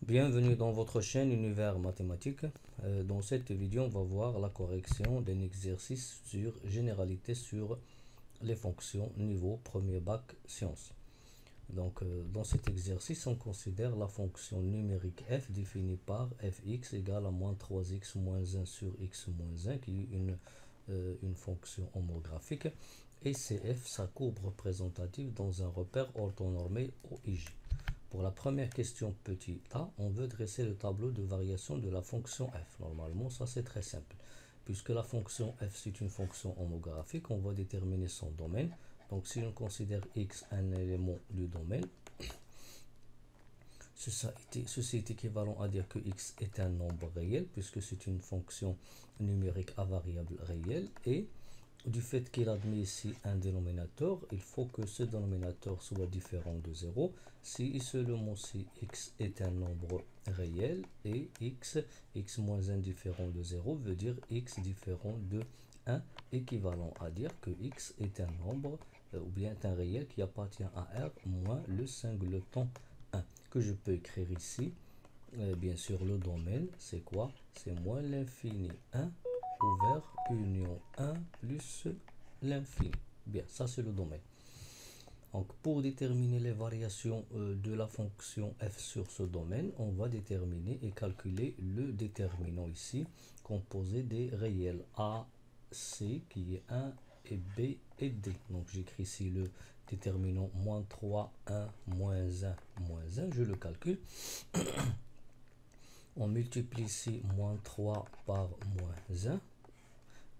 Bienvenue dans votre chaîne Univers Mathématique. Dans cette vidéo, on va voir la correction d'un exercice sur généralité sur les fonctions niveau premier bac sciences. Dans cet exercice, on considère la fonction numérique f définie par fx égale à moins 3x moins 1 sur x moins 1 qui est une fonction homographique et cf sa courbe représentative dans un repère orthonormé OIJ. Pour la première question petit a, on veut dresser le tableau de variation de la fonction f. Normalement, ça c'est très simple. Puisque la fonction f c'est une fonction homographique, on va déterminer son domaine. Donc si on considère x un élément du domaine, ceci est équivalent à dire que x est un nombre réel, puisque c'est une fonction numérique à variable réelle, et du fait qu'il admet ici un dénominateur, il faut que ce dénominateur soit différent de 0 si seulement si x est un nombre réel et x moins 1 différent de 0 veut dire x différent de 1, équivalent à dire que x est un nombre ou bien un réel qui appartient à R moins le singleton 1 que je peux écrire ici. Bien sûr, le domaine, c'est quoi? C'est moins l'infini 1 ouvert union 1 plus l'infini. Bien, ça c'est le domaine. Donc, pour déterminer les variations de la fonction f sur ce domaine, on va déterminer et calculer le déterminant ici, composé des réels a, c qui est 1 et b et d. Donc, j'écris ici le déterminant moins 3, 1, moins 1, moins 1. Je le calcule. On multiplie ici moins 3 par moins 1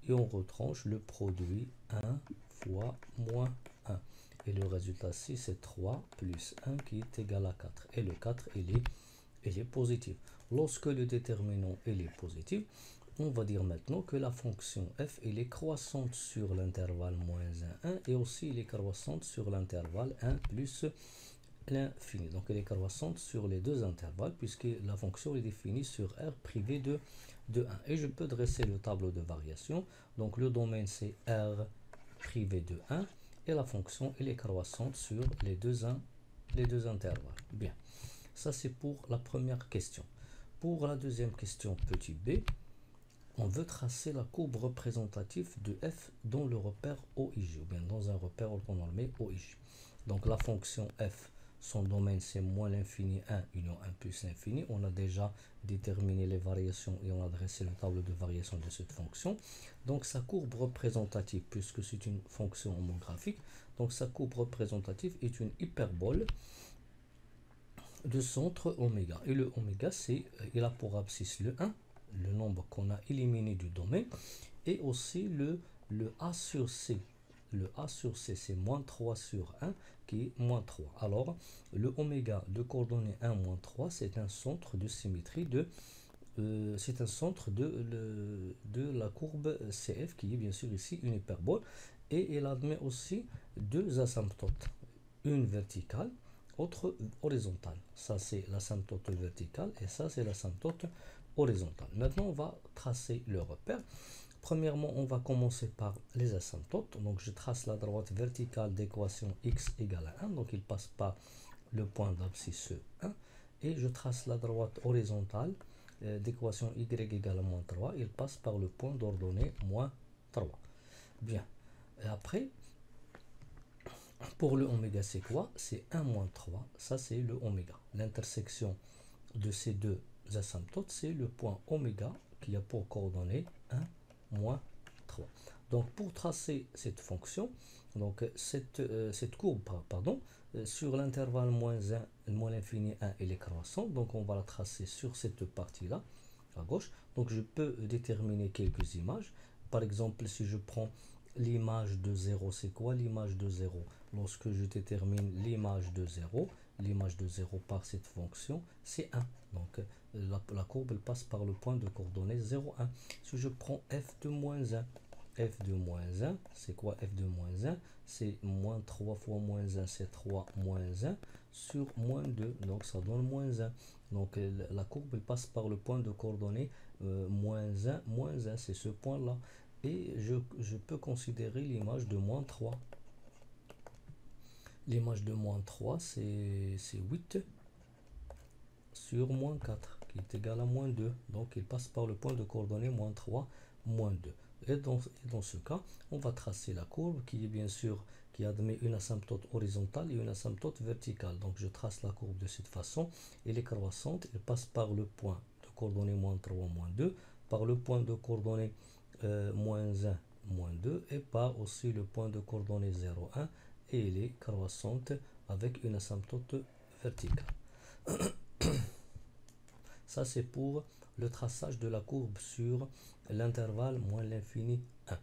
et on retranche le produit 1 fois moins 1. Et le résultat ici c'est 3 plus 1 qui est égal à 4. Et le 4 il est positif. Lorsque le déterminant il est positif, on va dire maintenant que la fonction f elle est croissante sur l'intervalle moins 1, 1 et aussi elle est croissante sur l'intervalle 1 plus l'infini. Donc elle est croissante sur les deux intervalles puisque la fonction est définie sur R privé de 1. Et je peux dresser le tableau de variation. Donc le domaine c'est R privé de 1 et la fonction elle est croissante sur les deux intervalles. Bien, ça c'est pour la première question. Pour la deuxième question petit b, on veut tracer la courbe représentative de f dans le repère OIJ ou bien dans un repère orthonormé OIJ. Donc la fonction f, son domaine c'est moins l'infini 1 union 1 plus l'infini. On a déjà déterminé les variations et on a dressé le tableau de variation de cette fonction. Donc sa courbe représentative, puisque c'est une fonction homographique, donc sa courbe représentative est une hyperbole de centre oméga. Et le oméga, il a pour abscisse le 1, le nombre qu'on a éliminé du domaine, et aussi le A sur C. Le A sur C, c'est moins 3 sur 1, qui est moins 3. Alors, le oméga de coordonnées 1, moins 3, c'est un centre de symétrie c'est un centre de la courbe CF, qui est bien sûr ici une hyperbole, et il admet aussi deux asymptotes, une verticale, autre horizontale. Ça, c'est l'asymptote verticale et ça, c'est l'asymptote horizontale. Maintenant, on va tracer le repère. Premièrement, on va commencer par les asymptotes. Donc, je trace la droite verticale d'équation x égale à 1. Donc, il passe par le point d'abscisse 1. Et je trace la droite horizontale d'équation y égale à moins 3. Il passe par le point d'ordonnée moins 3. Bien. Et après, pour le oméga, c'est quoi? C'est 1 moins 3. Ça, c'est le oméga. L'intersection de ces deux asymptotes, c'est le point oméga qui a pour coordonnées 1 moins 3. Donc, pour tracer cette fonction, donc cette courbe, pardon, sur l'intervalle moins 1, moins l'infini 1, elle est croissante. Donc, on va la tracer sur cette partie-là, à gauche. Donc, je peux déterminer quelques images. Par exemple, si je prends l'image de 0, c'est quoi l'image de 0? Lorsque je détermine l'image de 0 par cette fonction, c'est 1. Donc, la courbe elle passe par le point de coordonnées 0, 1. Si je prends f de moins 1, f de moins 1, c'est quoi f de moins 1? C'est moins 3 fois moins 1, c'est 3 moins 1 sur moins 2. Donc, ça donne moins 1. Donc, la courbe elle passe par le point de coordonnées moins 1, c'est ce point-là. Et je peux considérer l'image de moins 3. L'image de moins 3, c'est 8 sur moins 4, qui est égal à moins 2. Donc il passe par le point de coordonnées moins 3, moins 2. Et dans ce cas, on va tracer la courbe qui est bien sûr, qui admet une asymptote horizontale et une asymptote verticale. Donc je trace la courbe de cette façon. Elle est croissante, elle passe par le point de coordonnées moins 3, moins 2, par le point de coordonnées moins 1, moins 2, et par aussi le point de coordonnées 0, 1, et elle est croissante avec une asymptote verticale. Ça, c'est pour le traçage de la courbe sur l'intervalle moins l'infini 1.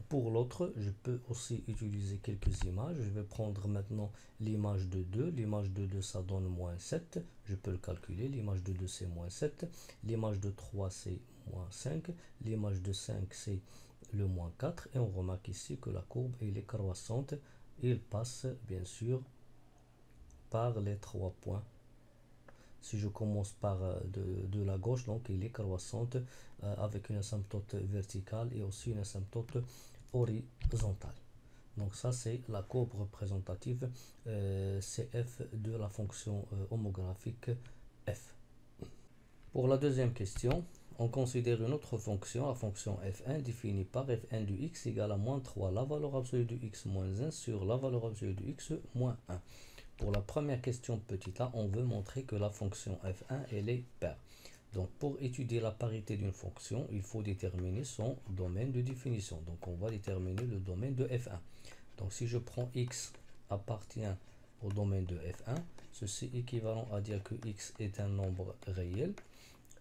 Pour l'autre, je peux aussi utiliser quelques images. Je vais prendre maintenant l'image de 2. L'image de 2, ça donne moins 7. Je peux le calculer. L'image de 2, c'est moins 7. L'image de 3, c'est moins 5. L'image de 5, c'est le moins 4. Et on remarque ici que la courbe elle est croissante. Il passe, bien sûr, par les 3 points. Si je commence par de la gauche, donc il est croissante avec une asymptote verticale et aussi une asymptote horizontale. Donc ça, c'est la courbe représentative CF de la fonction homographique f. Pour la deuxième question, on considère une autre fonction, la fonction f1 définie par f1 du x égale à moins 3 la valeur absolue du x moins 1 sur la valeur absolue du x moins 1. Pour la première question petit a, on veut montrer que la fonction f1 elle est paire. Donc pour étudier la parité d'une fonction, il faut déterminer son domaine de définition. Donc on va déterminer le domaine de f1. Donc si je prends x appartient au domaine de f1, ceci est équivalent à dire que x est un nombre réel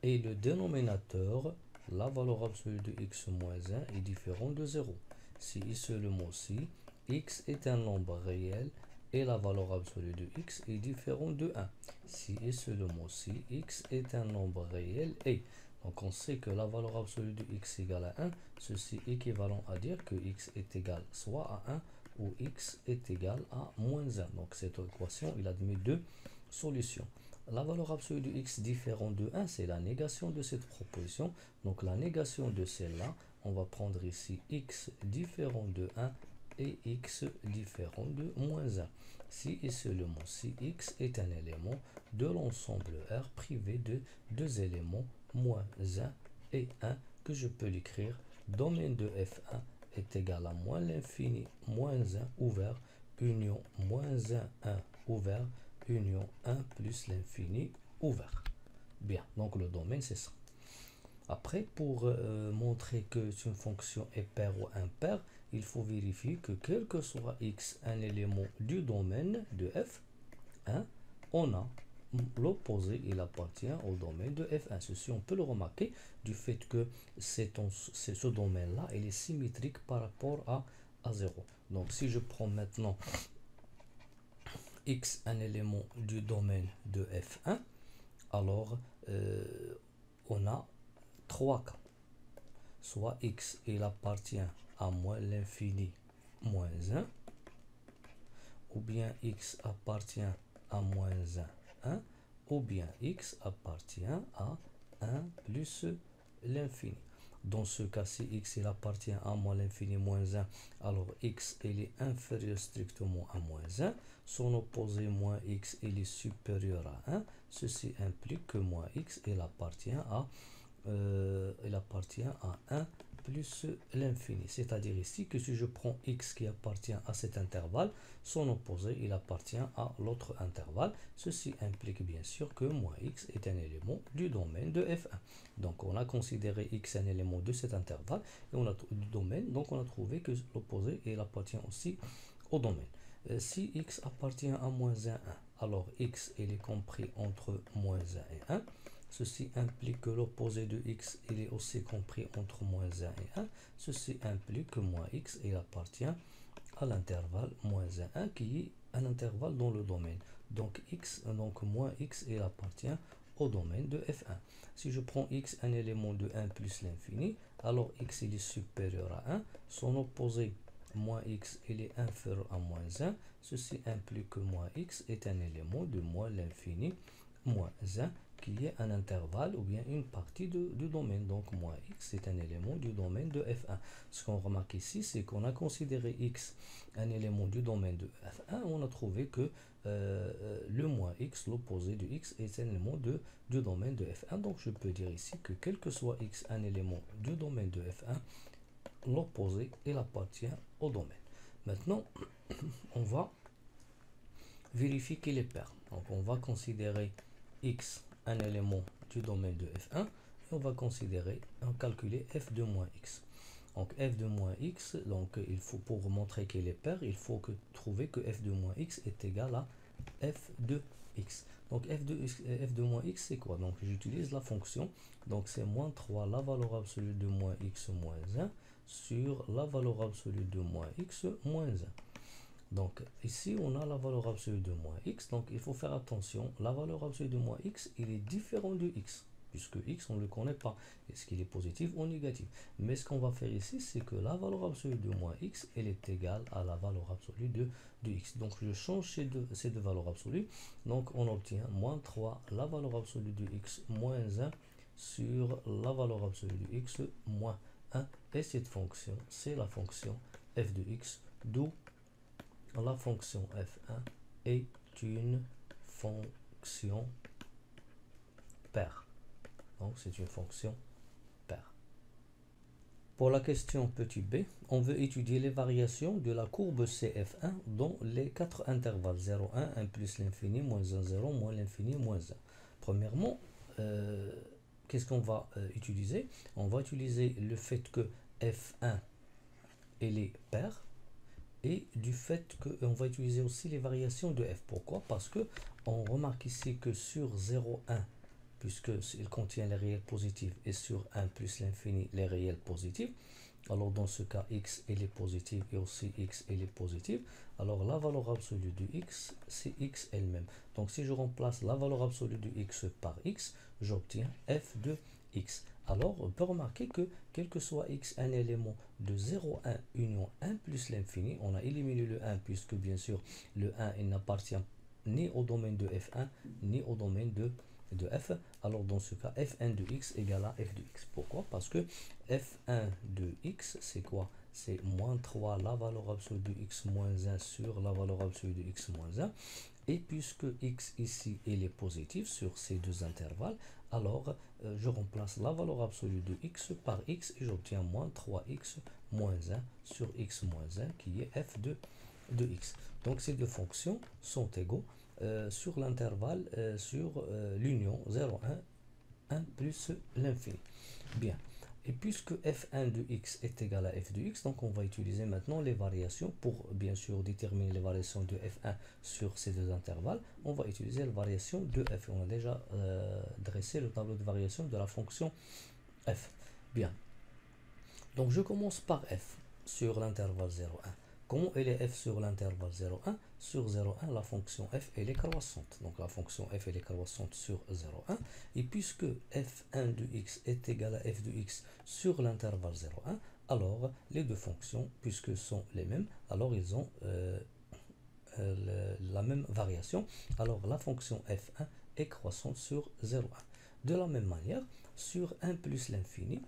et le dénominateur, la valeur absolue de x moins 1 est différent de 0. Si ici le mot-ci, x est un nombre réel et la valeur absolue de x est différente de 1. Si ici le mot-ci, x est un nombre réel et donc on sait que la valeur absolue de x égale à 1, ceci est équivalent à dire que x est égal soit à 1 ou x est égal à moins 1. Donc cette équation, il admet deux solutions. La valeur absolue de x différente de 1, c'est la négation de cette proposition. Donc la négation de celle-là, on va prendre ici x différent de 1 et x différent de moins 1. Si et seulement si x est un élément de l'ensemble R privé de deux éléments moins 1 et 1 que je peux l'écrire, domaine de f1 est égal à moins l'infini moins 1 ouvert union moins 1 1 ouvert union 1 plus l'infini ouvert. Bien, donc le domaine c'est ça. Après, pour montrer que une fonction est paire ou impaire, il faut vérifier que quel que soit x un élément du domaine de f, hein, on a l'opposé, il appartient au domaine de f1. Ceci, on peut le remarquer du fait que ce domaine-là, il est symétrique par rapport à 0. Donc, si je prends maintenant x un élément du domaine de f1, alors on a trois cas. Soit x il appartient à moins l'infini moins 1, ou bien x appartient à moins 1, 1, ou bien x appartient à 1 plus l'infini. Dans ce cas, si x il appartient à moins l'infini moins 1, alors x il est inférieur strictement à moins 1, son opposé moins x il est supérieur à 1, ceci implique que moins x il appartient à 1 plus l'infini. C'est-à-dire ici que si je prends x qui appartient à cet intervalle, son opposé, il appartient à l'autre intervalle. Ceci implique bien sûr que moins x est un élément du domaine de f1. Donc on a considéré x un élément de cet intervalle et on a du domaine, donc on a trouvé que l'opposé, il appartient aussi au domaine. Si x appartient à moins 1, 1, alors x il est compris entre moins 1 et 1. Ceci implique que l'opposé de x il est aussi compris entre moins 1 et 1. Ceci implique que moins x il appartient à l'intervalle moins 1, 1 qui est un intervalle dans le domaine. Donc moins x il appartient au domaine de f1. Si je prends x un élément de 1 plus l'infini, alors x il est supérieur à 1. Son opposé moins x il est inférieur à moins 1. Ceci implique que moins x est un élément de moins l'infini moins 1 qui est un intervalle ou bien une partie du domaine. Donc moins x est un élément du domaine de f1. Ce qu'on remarque ici, c'est qu'on a considéré x un élément du domaine de f1. On a trouvé que le moins x, l'opposé de x, est un élément du domaine de f1. Donc je peux dire ici que quel que soit x un élément du domaine de f1, l'opposé il appartient au domaine. Maintenant, on va vérifier qu'il est pair. Donc on va considérer x un élément du domaine de f1 et on va calculer f de moins x. Donc f de moins x, donc il faut, pour montrer qu'il est pair, il faut trouver que f de moins x est égal à f de x. Donc f de moins x c'est quoi? Donc j'utilise la fonction, donc c'est moins 3 la valeur absolue de moins x moins 1 sur la valeur absolue de moins x moins 1. Donc ici on a la valeur absolue de moins x, donc il faut faire attention, la valeur absolue de moins x il est différent de x, puisque x on ne le connaît pas, est-ce qu'il est positif ou négatif. Mais ce qu'on va faire ici, c'est que la valeur absolue de moins x elle est égale à la valeur absolue de x. Donc je change ces deux valeurs absolues, donc on obtient moins 3 la valeur absolue de x moins 1 sur la valeur absolue de x moins 1, et cette fonction c'est la fonction f de x, d'où la fonction f1 est une fonction paire. Donc c'est une fonction paire. Pour la question petit b, on veut étudier les variations de la courbe CF1 dans les quatre intervalles 0, 1, 1 plus l'infini, moins 1, 0, moins l'infini, moins 1. Premièrement, qu'est-ce qu'on va utiliser? On va utiliser le fait que f1 elle est paire, et du fait qu'on va utiliser aussi les variations de f. Pourquoi? Parce que on remarque ici que sur 0, 1, puisqu'il contient les réels positifs, et sur 1 plus l'infini, les réels positifs, alors dans ce cas, x elle est positive et aussi x elle est positive. Alors la valeur absolue de x, c'est x elle-même. Donc si je remplace la valeur absolue de x par x, j'obtiens f de x. Alors on peut remarquer que quel que soit x un élément de 0, 1 union 1 plus l'infini, on a éliminé le 1 puisque bien sûr le 1 il n'appartient ni au domaine de f1 ni au domaine de f. Alors dans ce cas, f1 de x égale à f de x. Pourquoi? Parce que f1 de x, c'est quoi? C'est moins 3 la valeur absolue de x moins 1 sur la valeur absolue de x moins 1. Et puisque x ici il est positif sur ces deux intervalles, alors je remplace la valeur absolue de x par x et j'obtiens moins 3x moins 1 sur x moins 1 qui est f de x. Donc ces deux fonctions sont égaux sur l'intervalle, sur l'union 0, 1, 1 plus l'infini. Bien. Et puisque f1 de x est égal à f de x, donc on va utiliser maintenant les variations pour bien sûr déterminer les variations de f1 sur ces deux intervalles. On va utiliser la variation de f. On a déjà dressé le tableau de variation de la fonction f. Bien. Donc je commence par f sur l'intervalle 0,1. Comment elle est f sur l'intervalle 0,1? Sur 0,1, la fonction f elle est croissante. Donc la fonction f elle est croissante sur 0,1. Et puisque f1 de x est égal à f de x sur l'intervalle 0,1, alors les deux fonctions, puisque sont les mêmes, alors ils ont la même variation. Alors la fonction f1 est croissante sur 0,1. De la même manière, sur 1 plus l'infini,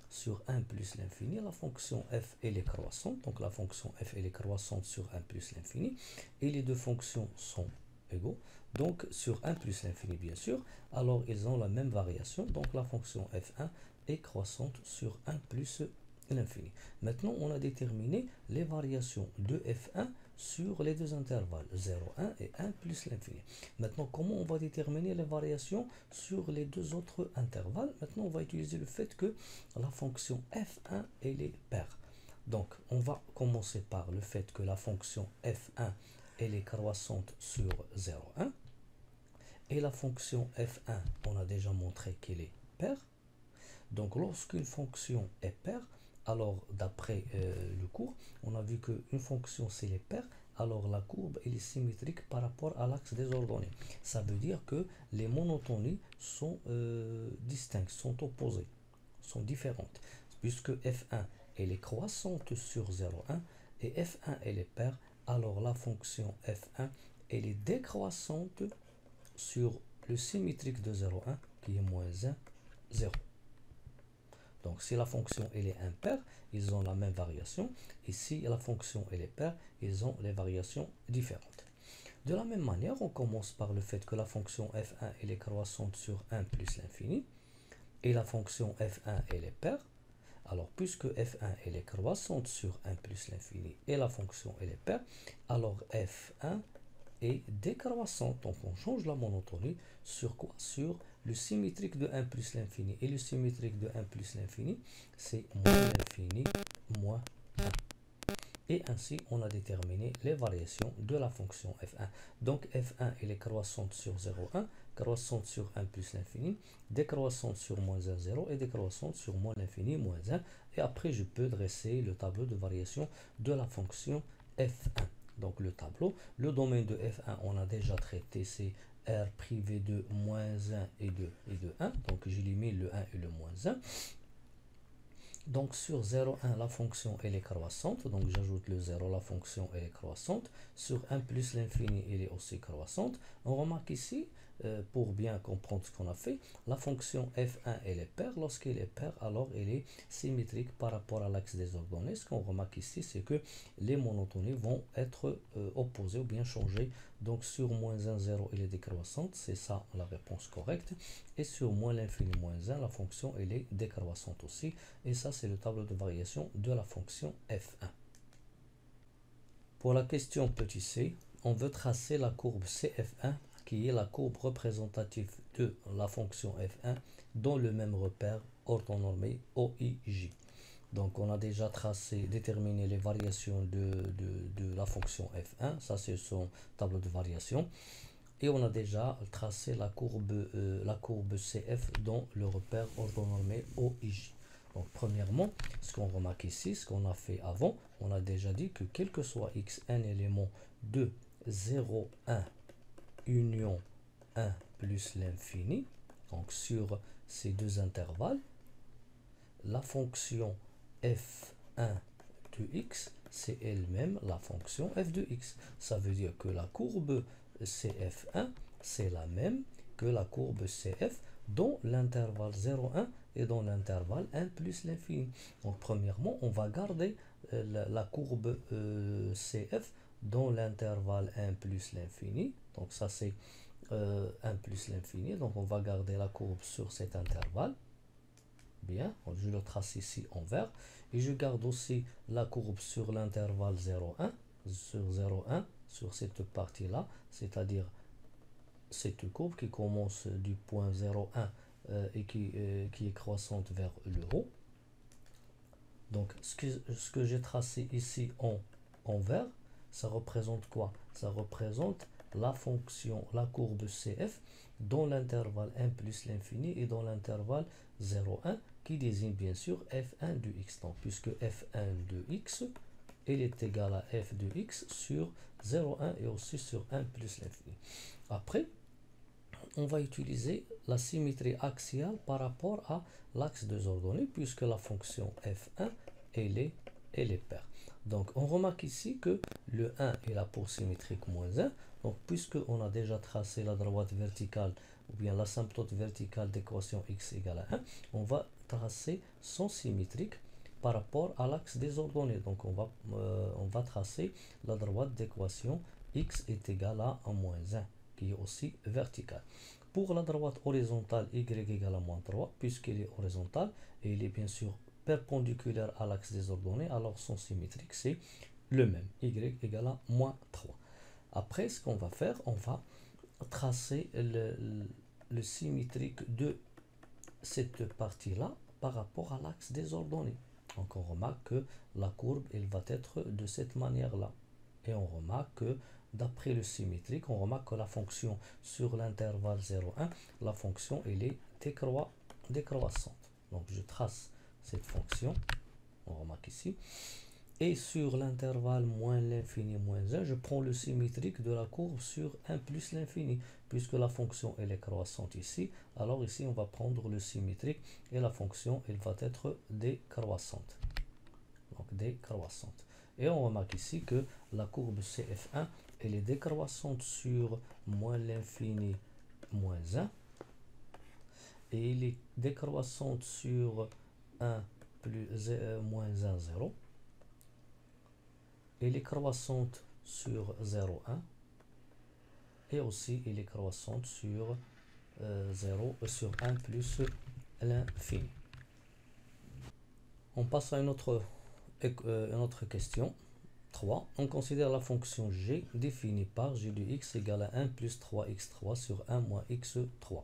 sur 1 plus l'infini, la fonction f elle est croissante, donc la fonction f elle est croissante sur 1 plus l'infini, et les deux fonctions sont égaux, donc sur 1 plus l'infini bien sûr, alors ils ont la même variation, donc la fonction f1 est croissante sur 1 plus l'infini. Maintenant on a déterminé les variations de f1 sur les deux intervalles 0, 1 et 1 plus l'infini. Maintenant, comment on va déterminer les variations sur les deux autres intervalles? Maintenant, on va utiliser le fait que la fonction f1 elle est paire. Donc, on va commencer par le fait que la fonction f1 elle est croissante sur 0, 1. Et la fonction f1, on a déjà montré qu'elle est paire. Donc, lorsqu'une fonction est paire, alors d'après le cours, on a vu qu'une fonction c'est les paires, alors la courbe elle est symétrique par rapport à l'axe des ordonnées. Ça veut dire que les monotonies sont distinctes, sont opposées, sont différentes. Puisque f1 elle est croissante sur 0,1 et f1 elle est paire, alors la fonction f1 elle est décroissante sur le symétrique de 0,1 qui est moins 1, 0. Donc si la fonction elle est impaire, ils ont la même variation. Et si la fonction elle est paire, ils ont les variations différentes. De la même manière, on commence par le fait que la fonction f1 elle est croissante sur 1 plus l'infini. Et la fonction f1 elle est paire. Alors puisque f1 elle est croissante sur 1 plus l'infini et la fonction elle est paire, alors f1 est décroissante. Donc on change la monotonie sur quoi? Sur le symétrique de 1 plus l'infini. Et le symétrique de 1 plus l'infini, c'est moins l'infini moins 1. Et ainsi, on a déterminé les variations de la fonction f1. Donc f1, elle est croissante sur 0,1, croissante sur 1 plus l'infini, décroissante sur moins 1, 0 et décroissante sur moins l'infini, moins 1. Et après, je peux dresser le tableau de variation de la fonction f1. Donc le tableau, le domaine de f1, on a déjà traité, c'est r privé de moins 1 et de 1. Donc j'élimine le 1 et le moins 1. Donc sur 0,1, la fonction elle est croissante. Donc j'ajoute le 0, la fonction elle est croissante. Sur 1 plus l'infini, elle est aussi croissante. On remarque ici, pour bien comprendre ce qu'on a fait, la fonction f1 elle est paire. Lorsqu'elle est paire, alors elle est symétrique par rapport à l'axe des ordonnées. Ce qu'on remarque ici, c'est que les monotonies vont être opposées ou bien changées. Donc sur moins 1, 0, elle est décroissante. C'est ça la réponse correcte. Et sur moins l'infini, moins 1, la fonction elle est décroissante aussi. Et ça, c'est le tableau de variation de la fonction f1. Pour la question petit c, on veut tracer la courbe cf1 qui est la courbe représentative de la fonction f1 dans le même repère orthonormé OIJ. Donc on a déjà déterminé les variations de la fonction f1, ça c'est son tableau de variation. Et on a déjà tracé la courbe CF dans le repère orthonormé OIJ. Donc premièrement, ce qu'on remarque ici, ce qu'on a fait avant, on a déjà dit que quel que soit x, un élément de 0, 1, union 1 plus l'infini, donc sur ces deux intervalles, la fonction f1 de x, c'est elle-même la fonction f de x. Ça veut dire que la courbe CF1, c'est la même que la courbe CF dans l'intervalle 0,1 et dans l'intervalle 1 plus l'infini. Donc premièrement, on va garder la courbe CF dans l'intervalle 1 plus l'infini. Donc ça c'est 1 plus l'infini. Donc on va garder la courbe sur cet intervalle. Bien, je le trace ici en vert. Et je garde aussi la courbe sur l'intervalle 0,1. Sur 0,1, sur cette partie-là, c'est-à-dire cette courbe qui commence du point 0,1 et qui est croissante vers le haut. Donc ce que j'ai tracé ici en vert, ça représente quoi? Ça représente la fonction, la courbe CF dans l'intervalle 1 plus l'infini et dans l'intervalle 0,1 qui désigne bien sûr f1 de x. Donc puisque f1 de x, elle est égale à f de x sur 0,1 et aussi sur 1 plus l'infini. Après, on va utiliser la symétrie axiale par rapport à l'axe des ordonnées puisque la fonction f1 elle est paire. Donc on remarque ici que le 1 est là pour symétrique moins 1. Donc puisque on a déjà tracé la droite verticale ou bien l'asymptote verticale d'équation x égale à 1, on va tracer son symétrique par rapport à l'axe des ordonnées. Donc on va tracer la droite d'équation x est égal à moins 1 qui est aussi verticale. Pour la droite horizontale y égale à moins 3, puisqu'elle est horizontale et il est bien sûr perpendiculaire à l'axe des ordonnées, alors son symétrique c'est le même, y égale à moins 3. Après, ce qu'on va faire, on va tracer le symétrique de cette partie-là par rapport à l'axe des ordonnées. Donc on remarque que la courbe elle va être de cette manière-là. Et on remarque que d'après le symétrique, on remarque que la fonction sur l'intervalle 0,1, la fonction elle est décroissante. Donc je trace cette fonction, on remarque ici. Et sur l'intervalle moins l'infini moins 1, je prends le symétrique de la courbe sur 1 plus l'infini. Puisque la fonction elle est croissante ici, alors ici on va prendre le symétrique et la fonction elle va être décroissante. Donc décroissante. Et on remarque ici que la courbe CF1 elle est décroissante sur moins l'infini moins 1. Et il est décroissante sur 1 plus moins 1, 0. Il est croissante sur 0, 1. Et aussi, il est croissante sur 0, sur 1 plus l'infini. On passe à une autre question. 3. On considère la fonction g définie par g de x égale à 1 plus 3x3 sur 1 moins x3.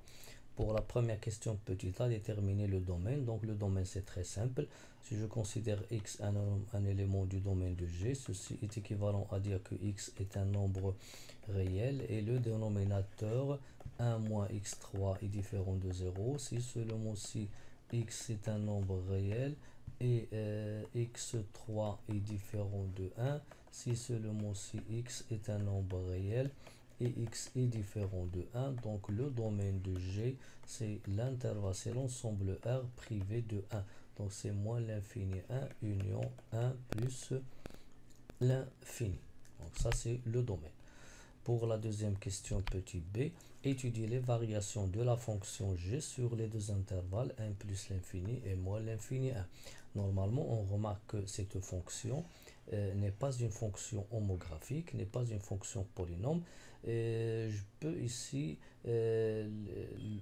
Pour la première question petit a, déterminer le domaine. Donc le domaine c'est très simple. Si je considère x un élément du domaine de g, ceci est équivalent à dire que x est un nombre réel et le dénominateur 1 moins x3 est différent de 0. Si seulement si x est un nombre réel et x3 est différent de 1, si seulement si x est un nombre réel et x est différent de 1, donc le domaine de G, c'est l'intervalle, c'est l'ensemble R privé de 1. Donc c'est moins l'infini 1 union 1 plus l'infini. Donc ça c'est le domaine. Pour la deuxième question petit b, étudier les variations de la fonction g sur les deux intervalles 1 plus l'infini et moins l'infini 1. Normalement, on remarque que cette fonction n'est pas une fonction homographique, n'est pas une fonction polynôme. Je peux ici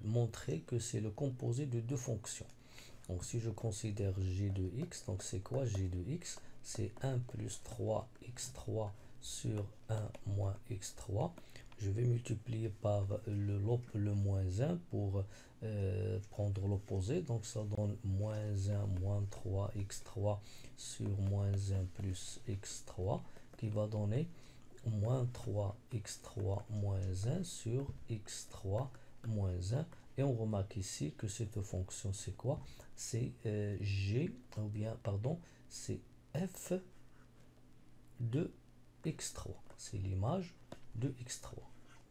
montrer que c'est le composé de deux fonctions. Donc si je considère g de x, donc c'est quoi g de x? C'est 1 plus 3x3 sur 1 moins x3. Je vais multiplier par le moins 1 pour prendre l'opposé. Donc ça donne moins 1 moins 3x3 sur moins 1 plus x3 qui va donner moins 3x3 moins 1 sur x3 moins 1. Et on remarque ici que cette fonction c'est quoi? C'est g, ou bien pardon, c'est f de x3. C'est l'image de x3.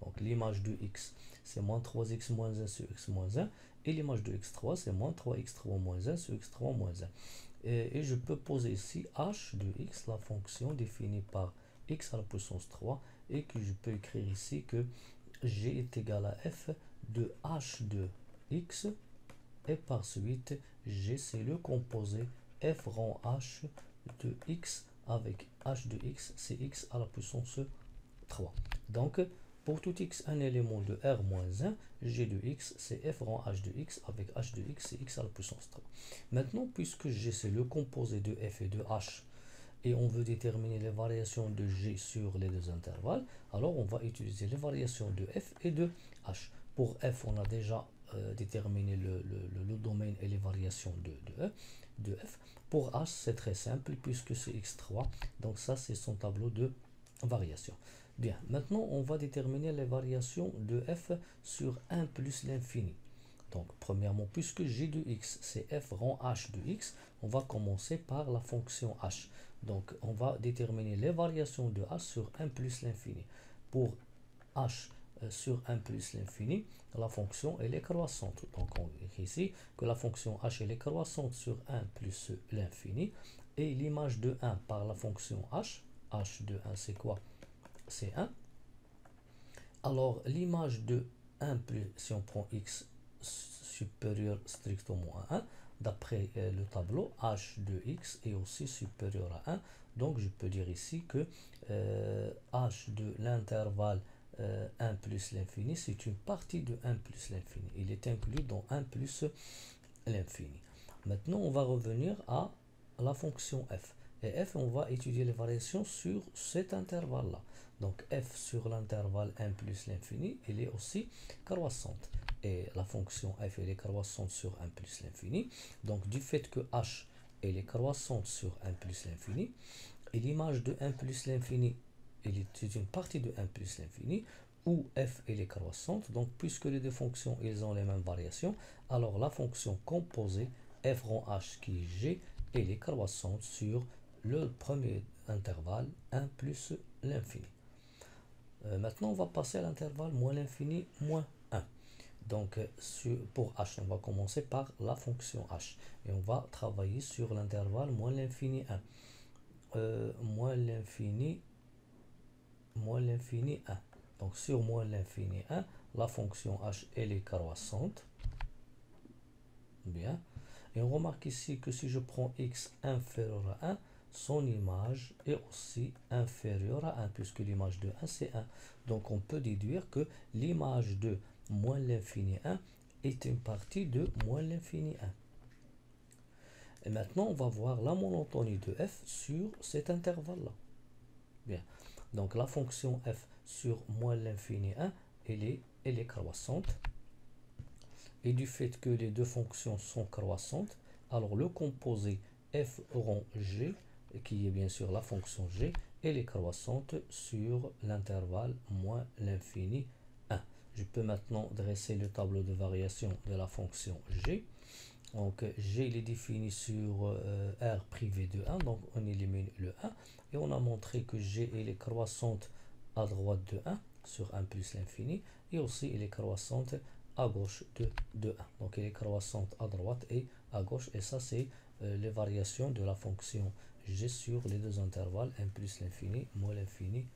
Donc l'image de x, c'est moins 3x moins 1 sur x moins 1. Et l'image de x3, c'est moins 3x3 moins 1 sur x3 moins 1. Et je peux poser ici h de x, la fonction définie par x à la puissance 3. Et que je peux écrire ici que g est égal à f de h de x. Et par suite, g c'est le composé f rond h de x avec h de x, c'est x à la puissance 3. Donc, pour tout x, un élément de R-1, g de x, c'est f rond h de x avec h de x, c'est x à la puissance 3. Maintenant, puisque g, c'est le composé de f et de h, et on veut déterminer les variations de g sur les deux intervalles, alors on va utiliser les variations de f et de h. Pour f, on a déjà déterminé le domaine et les variations de f. Pour h, c'est très simple puisque c'est x3. Donc ça, c'est son tableau de variation. Bien, maintenant, on va déterminer les variations de f sur 1 plus l'infini. Donc, premièrement, puisque g de x, c'est f rond h de x, on va commencer par la fonction h. Donc, on va déterminer les variations de h sur 1 plus l'infini. Pour h sur 1 plus l'infini, la fonction elle est croissante. Donc on écrit ici que la fonction h elle est croissante sur 1 plus l'infini. Et l'image de 1 par la fonction h de 1 c'est quoi? C'est 1. Alors l'image de 1 plus, si on prend x supérieur strictement à 1, d'après le tableau, h de x est aussi supérieur à 1. Donc je peux dire ici que h de l'intervalle 1 plus l'infini, c'est une partie de 1 plus l'infini. Il est inclus dans 1 plus l'infini. Maintenant, on va revenir à la fonction f. Et f, on va étudier les variations sur cet intervalle-là. Donc f sur l'intervalle 1 plus l'infini, elle est aussi croissante. Et la fonction f, elle est croissante sur 1 plus l'infini. Donc du fait que h, elle est croissante sur 1 plus l'infini, et l'image de 1 plus l'infini, c'est une partie de 1 plus l'infini, où f elle est croissante. Donc puisque les deux fonctions ils ont les mêmes variations, alors la fonction composée f rond h qui est g, elle est croissante sur le premier intervalle 1 plus l'infini. Maintenant on va passer à l'intervalle moins l'infini moins 1. Donc pour h, on va commencer par la fonction h et on va travailler sur l'intervalle moins l'infini 1. Moins l'infini 1. Donc sur moins l'infini 1, la fonction h, elle est croissante. Bien. Et on remarque ici que si je prends x inférieur à 1, son image est aussi inférieure à 1, puisque l'image de 1, c'est 1. Donc on peut déduire que l'image de moins l'infini 1 est une partie de moins l'infini 1. Et maintenant, on va voir la monotonie de f sur cet intervalle-là. Bien. Donc la fonction f sur moins l'infini 1, elle est croissante. Et du fait que les deux fonctions sont croissantes, alors le composé f rond g, qui est bien sûr la fonction g, elle est croissante sur l'intervalle moins l'infini 1. Je peux maintenant dresser le tableau de variation de la fonction g. Donc g il est défini sur R privé de 1, donc on élimine le 1. Et on a montré que g elle est croissante à droite de 1 sur 1 plus l'infini. Et aussi elle est croissante à gauche de 1. Donc elle est croissante à droite et à gauche. Et ça c'est les variations de la fonction g sur les deux intervalles 1 plus l'infini moins l'infini